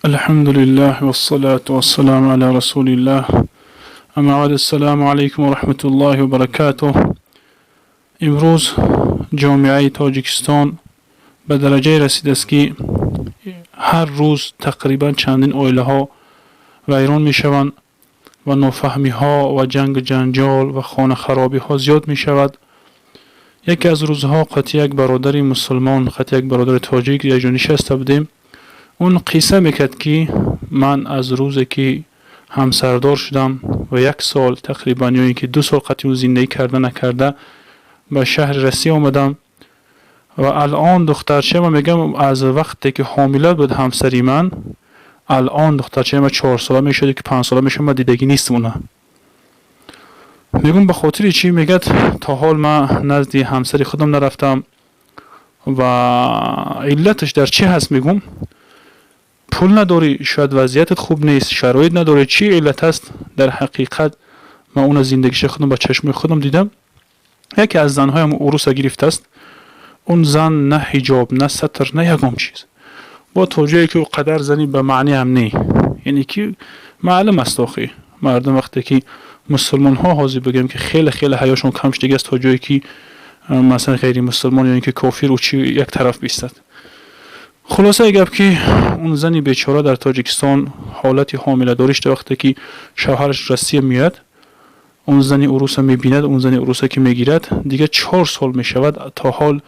الحمد لله والصلاة والسلام على رسول الله. اما بعد، السلام علیکم و رحمت الله و برکاته. امروز جامعه تاجیکستان به درجه رسیده است که هر روز تقریبا چندین اویله ها ویران می شوند و نافهمی ها و جنگ جنجال و خانه خرابی ها زیاد می شود. یکی از روزها قطعی یک برادر مسلمان، قطعی یک برادر تاجیک یک جا نشسته بودیم. اون قصه میکرد که من از روزی که همسردار شدم و 1 سال تقریبا یا اینکه 2 سال قطعی زندگی کرده نکرده به شهر رسی آمدم و الان دخترچه ما میگم از وقتی که حامله بود همسری من، الان دخترچه ما 4 ساله میشده که 5 ساله میشه، ما دیدگی نیست اونه. میگم به خاطر چی؟ میگد تا حال من نزد همسری خودم نرفتم و علتش در چی هست؟ میگم پول نداری، شاید وضعیتت خوب نیست، شرایط نداری، چی علت هست؟ در حقیقت من اون زندگیش خودم با چشم خودم دیدم. یکی از زنهایم عروس گرفته است. اون زن نه حجاب نه ستر نه یکم چیز، با توجهی که قدر زنی به معنی هم نی، یعنی که معلوم است آخی مردم وقتی که مسلمان ها حاضر بگیم که خیلی خیلی حیاشون کم شده است تا جایی که مثلا غیر مسلمان یا اینکه کافر و چی یک طرف بیستد. خلاصه گپ که اون زنی بیچاره در تاجیکستان حالتی حامله داریش وقتی که شوهرش رسیه میاد، اون زنی عروس میبیند، اون زنی عروس که میگیرد دیگه 4 سال میشود تا حال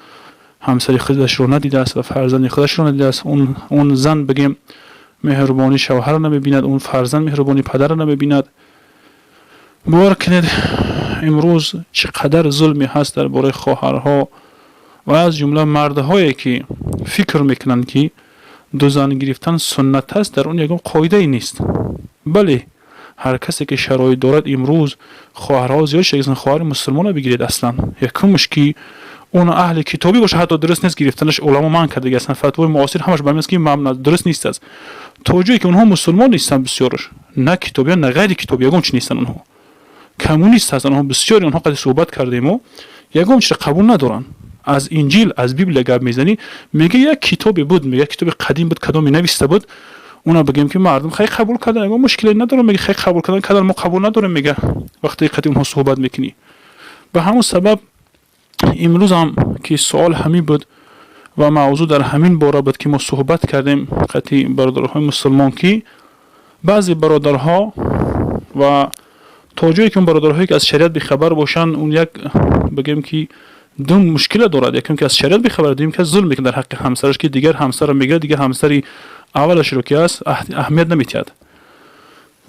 همسری خودش رو ندیده است و فرزند خودش رو ندیده است. اون زن بگیم مهربانی شوهر رو نمیبیند، اون فرزند مهربانی پدر رو نمیبیند. باور کنید امروز چقدر ظلمی هست درباره خواهرها و از جمله مردهایی که فکر میکنند که 2 زن گرفتن سنت است، در اون یکم قاعده ای نیست. بله، هر کسی که شرایط دارد امروز خواهرها زیاد شده، خواهر مسلمان رو بگیرید. اصلا یکمش که اون اهل کتابی باشه حتی درست نیست گرفتنش، علما من کرده اصلا فتوای معاصر همش به که ممنوع درست نیست است. توجهی که اونها مسلمان نیستن بسیارش، نه کتابی نه غیر کتابی، یگم چی نیستن، اونها کمونیست هستن، اونها بسیاری اونها قد صحبت کردیم و یگم چی قبول ندارن. از انجیل از بیبل گپ میزنی میگه یک کتابی بود، میگه کتاب قدیم بود کدامی نوشته بود، اونا بگیم که مردم خیلی قبول کردن، اگه مشکلی نداره، میگه خیلی قبول کردن ما قبول نداریم. میگه وقتی قدیم ها صحبت میکنی به همون سبب امروز هم که سوال همین بود و موضوع در همین باره بود که ما صحبت کردیم قطعی برادرهای مسلمان که بعضی برادرها و توجهی که برادرهایی که از شریعت بخبر باشن اون یک بگیم که 2 مشکل دارد، یکم که از شریعت بخبر، دوم که ظلم میکنه در حق همسرش که دیگر همسر رو میگه دیگه همسری اولش رو که است اهمیت نمیتید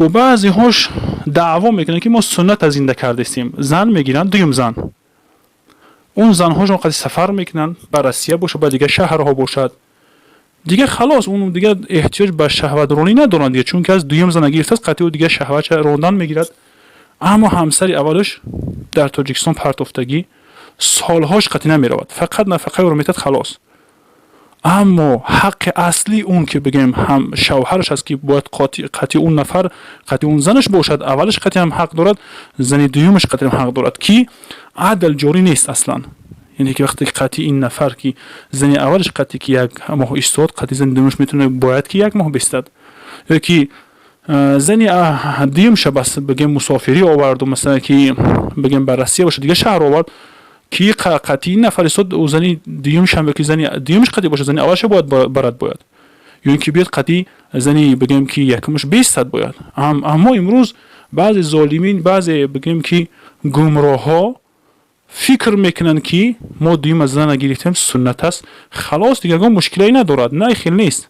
و بعضی هاش دعوا میکنن که ما سنت از زنده کردیم، زن میگیرن دوم زن، اون زن هاشون قد سفر میکنن بررسیه باشه با دیگه شهرها باشد دیگه خلاص اون دیگه احتیاج به شهوت رانی ندارن دیگه، چون که از دوم زن گرفته است قطعی دیگه شهوت راندن میگیرد. اما همسری اولش در تاجیکستان پرتافتگی سالهاش قطعی نمیرود، فقط نفقه رو میتد خلاص. اما حق اصلی اون که بگیم هم شوهرش هست که باید قطعی اون نفر قطعی اون زنش باشد، اولش قطعی هم حق دارد، زنی دومش قطعی هم حق دارد که عدل جاری نیست اصلا. یعنی که وقتی قطعی این نفر که زنی اولش قطعی که 1 ماه استاد، قطعی زنی دومش میتونه باید که 1 ماه بستد، یا که زنی دومش بس بگیم مسافری آورد و مثلا که بگیم بررسی باشه دیگه شهر آورد کی قطعی نفر استاد و زنی دیومش هم که زنی دیومش قطعی باشه، زنی اولش باید برات باید، یا اینکه بیاد قطعی زنی بگیم که یکمش 20 باید. اما امروز بعضی ظالمین، بعضی بگیم که گمراه ها فکر میکنن که ما دیوم از زن گرفتیم سنت است خلاص دیگه مشکلی ندارد. نه خیلی نیست،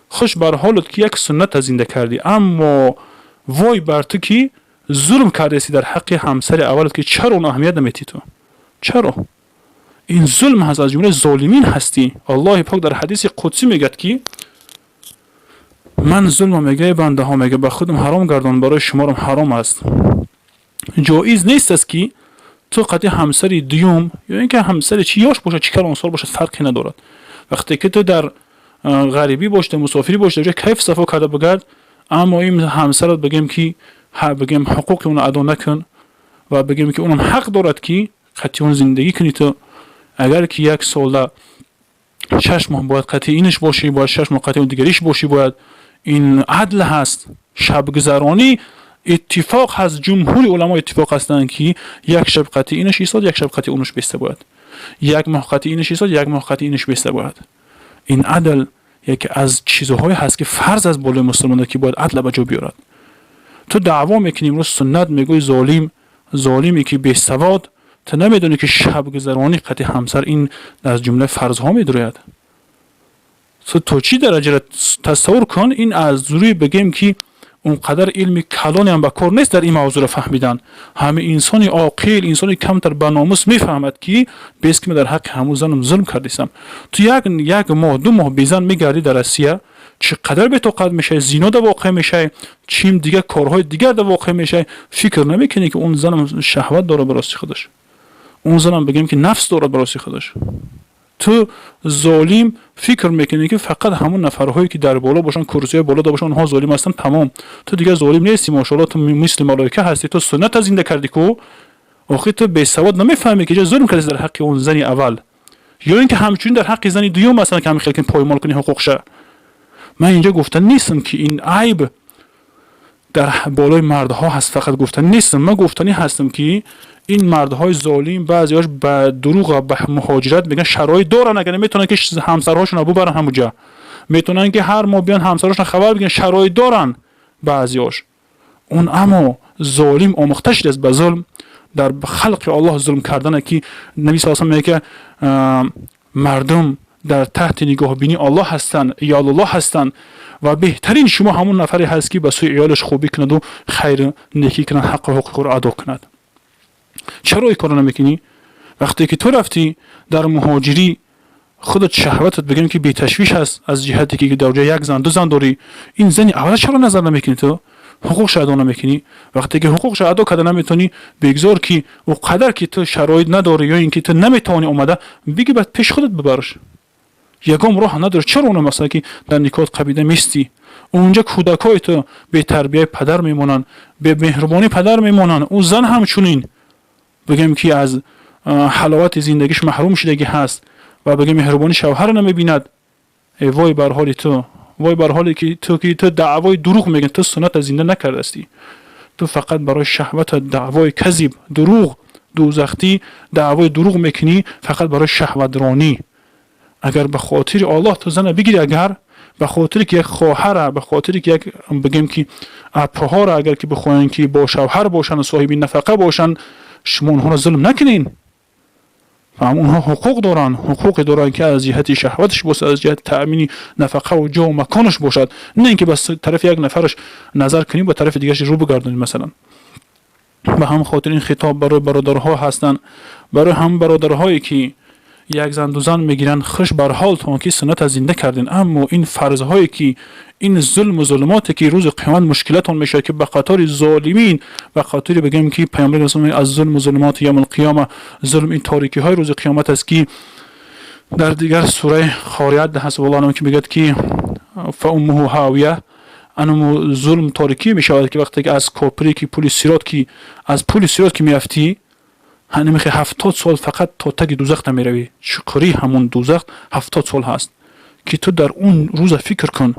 خوش بر حالت که یک سنت زنده کردی، اما وای بر تو که ظلم کردی در حق همسر اولت که چرا اون اهمیت نمیتی تو؟ چرا؟ این ظلم هست، از جمله ظالمین هستی. الله پاک در حدیث قدسی میگه که من ظلم میگه بنده ها میگه به خودم حرام گردان برای شما هم حرام است. جایز نیست است که تو قطعی همسری دیوم یا اینکه همسر چیاش باشه چیکار اون سال باشه فرقی ندارد. وقتی که تو در غریبی باشه مسافری باشه جای کیف صفا کرده بگرد، اما این همسرت بگیم که بگیم حقوق اون ادا نکن و بگیم که اونم حق دارد که قطعی اون زندگی کنی. تو اگر که 1 سال 6 ماه باید قطعی اینش باشی، باید 6 ماه قطعی اون دیگریش باشی، باید این عدل هست. شبگذرانی اتفاق هست، جمهور علما اتفاق هستند که یک شب قطعی اینش ایستاد، یک شب قطعی اونش بیسته باید، یک ماه قطعی اینش ایستاد، یک ماه قطعی اینش بیسته باید. این عدل یکی از چیزهایی هست که فرض از بالای مسلمان که باید عدل به جا بیارد. تو دعوا میکنی امروز سنت میگوی ظالمی که بی سواد، تو نمیدونی که شب گذرانی قطع همسر این از جمله فرض ها میدروید. تو چی درجه تصور کن این از روی بگیم که اونقدر علم کلانی هم به کار نیست در این موضوع فهمیدن. همه انسانی عاقل، انسانی کمتر به ناموس میفهمد که بیست که در حق همون زنم ظلم کردیسم. تو یک ماه دو ماه بیزن میگردی در روسیه، چقدر به توقع میشه، زینا در واقع میشه، چیم دیگه کارهای دیگر در واقع میشه، فکر نمیکنی که اون زنم شهوت داره براستی خودش، اون زنم بگیم که نفس داره براستی خودش. تو ظالم فکر میکنی که فقط همون نفرهایی که در بالا باشن، کرسی بالا باشن، اونها ظالم هستن، تمام. تو دیگه ظالم نیستی، ماشاءالله تو مثل ملائکه هستی، تو سنت زنده کردی کو. آخه تو بی سواد نمیفهمی که ظلم کردی در حق اون زنی اول، یا اینکه همچنین در حق زنی دوم مثلا که همین خیلی پایمال کنی حقوقش. من اینجا گفتن نیستم که این عیب در بالای مردها هست، فقط گفتن نیستم. من گفتنی هستم که این مردهای ظالم بعضیاش به دروغ به مهاجرت میگن شرایط دارن، اگر میتونن که همسرهاشون ابو برن همونجا، میتونن که هر ما بیان همسرهاشون خبر بگن، شرایط دارن بعضیاش. اون اما ظالم آموخته شده است به ظلم، در خلق الله ظلم کردن، که نبی صلی الله علیه و میگه مردم در تحت نگاه بینی الله هستن، ایال الله هستن و بهترین شما همون نفری هست که به سوی ایالش خوبی کند و خیر نیکی کند، حق و حقوق رو ادا کند. چرا این کارو نمیکنی؟ وقتی که تو رفتی در مهاجری خودت شهوتت بگیم که بی تشویش هست از جهتی که در جای یک زن دو زن داری، این زنی اول چرا نظر نمیکنی؟ تو حقوقش ادا نمیکنی. وقتی که حقوقش ادا کرده نمیتونی، بگذار که او قدر که تو شرایط نداری یا اینکه تو نمیتونی اومده بگی بعد پیش خودت ببرش. یگام راه نداره. چرا اون مثلا که در نکات قبیله میستی، اونجا کودکای تو به تربیت پدر میمونن، به مهربانی پدر میمونن، اون زن همچنین بگیم که از حلاوت زندگیش محروم شدگی هست و بگیم مهربانی شوهر نمیبیند. وای بر حال تو، وای بر حالی که تو دعوای دروغ میگن، تو سنت زنده نکردستی، تو فقط برای شهوت دعوای کذب، دروغ، دوزختی دعوای دروغ میکنی، فقط برای شهوت رانی. اگر به خاطر الله تو زن بگیری، اگر به خاطر که یک خواهر، به خاطر که یک بگیم که اپاها را اگر که بخواین که با شوهر باشن و صاحب نفقه باشن، شما اونها را ظلم نکنین. هم اونها حقوق دارن، حقوق دارن که از جهت شهوتش باشد، از جهت تأمین نفقه و جا و مکانش باشد، نه اینکه بس طرف یک نفرش نظر کنیم با طرف دیگرش رو بگردونیم. مثلا به هم خاطر این خطاب برای برادرها هستن، برای هم برادرهایی که یک زن دو زن میگیرن، خوش بر حالتون که سنت زنده کردین، اما این فرضهایی که این ظلم و ظلماتی که روز قیامت مشکلاتون میشه، که به خاطر ظالمین، به خاطر بگیم که پیامبر اسلام از ظلم و ظلمات یوم القیامه، ظلم این تاریکی های روز قیامت است که در دیگر سوره خاریت ده حسب الله که میگه که فامه هاویه، انم ظلم تاریکی میشه که وقتی که از کوپری که پول سیرات که از پول سیرات که میافتی، هنمیخه 70 سال فقط تا تگ دوزخ نمیروی. شکری همون دوزخ 70 سال هست که تو در اون روز فکر کن،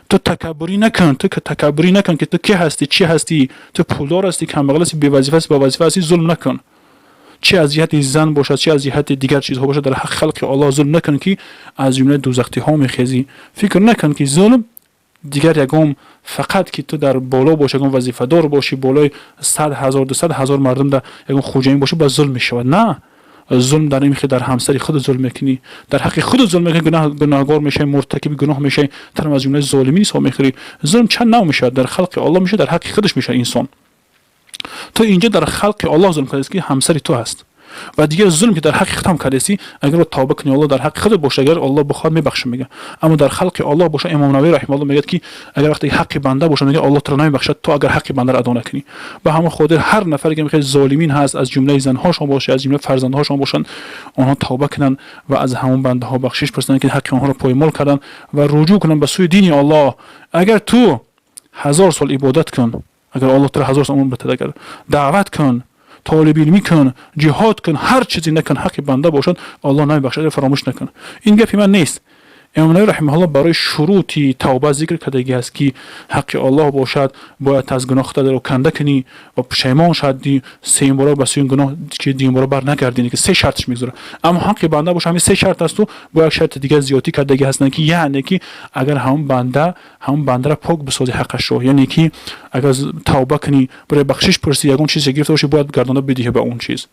تو تکبری نکن، تو که تکبری نکن که تو کی هستی، چی هستی، تو پولدار هستی، کم هستی، بی وظیفه هستی، با وظیفه هستی، ظلم نکن. چه از جهت زن باشد، چه از جهت دیگر چیزها باشد، در حق خلق الله ظلم نکن که از جمله دوزختی ها میخیزی. فکر نکن که ظلم دیگر یکم فقط که تو در بالا باشی، یکم وظیفه دار باشی، بالای 100,000 200,000 مردم در یکم خوجین باشی، با ظلم میشود. نه، ظلم در این در همسری خود ظلم میکنی، در حق خود ظلم میکنی، گناهگار میشه، مرتکب گناه میشه، تنم از جمله ظالمین حساب میخوری. ظلم چند نوع میشه، در خلق الله میشه، در حق خودش میشه انسان. تو اینجا در خلق الله ظلم کردی که همسری تو هست و دیگه ظلم که در حق خودم کردی، اگر توبه کنی الله در حق خودت باشه، اگر الله بخواد میبخشه میگه. اما در خلق الله باشه، امام نووی رحمه الله میگه که اگر وقتی حق بنده باشه میگه الله تو نمیبخشه تو اگر حق بنده را ادا نکنی. به همون خاطر هر نفری که میگه ظالمین هست، از جمله زنهاشون باشه، از جمله فرزندهاشون باشن، اونها توبه کنن و از همون بنده ها بخشش پرسن که حق اونها رو پایمال کردن و رجوع کنن به سوی دین الله. اگر تو 1000 سال عبادت کن، اگر الله تو 1000 سال عمر بده، اگر دعوت کن، طالب علمی کن، جهاد کن، هر چیزی نکن، حق بنده باشد الله نمیبخشه، فراموش نکن. این گپی من نیست، امام نووی رحمه الله برای شروطی توبه ذکر کردگی است که حق الله باشد باید از گناه خود رو کنده کنی و پشیمان شدی سه بار بس این گناه که دیم بار بر نگردینی که سه شرطش میگذاره. اما حق بنده باشه همین سه شرط است و با یک شرط دیگه زیادی کردگی هستن که یعنی که اگر هم بنده را پاک بسازی حقش رو، یعنی که اگر توبه کنی برای بخشش پرسی یگون چیزی گرفته باشی باید گردانده بدیه به اون چیز.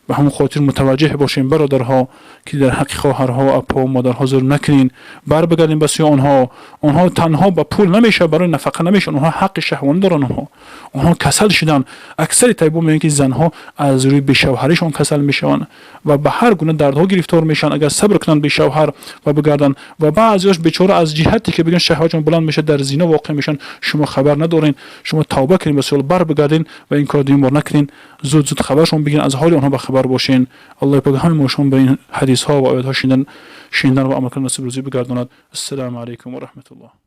به همون خاطر متوجه باشیم برادرها که در حق خواهرها و اپا و مادرها ظلم نکنین، بر بگردین بسی آنها تنها با پول نمیشه، برای نفقه نمیشه، اونها حق شهوانی دارن، اونها کسل شدن. اکثر طیبا میگن که زنها از روی بیشوهریشون کسل میشن و به هر گونه دردها گرفتار میشن اگر صبر کنن به شوهر و بگردن. و بعضیاش بیچاره از جهتی که بگن شهوتشون بلند میشه در زنا واقع میشن، شما خبر ندارین. شما توبه کنین بسیار بر بگردین و این کار دیگه نکنین، زود خبرشون بگین، از حال اونها خبر باشین. الله پاک همه ماشون به این حدیث ها و آیات ها شیندن و عمل کردن نصیب روزی بگرداند. السلام علیکم و رحمت الله.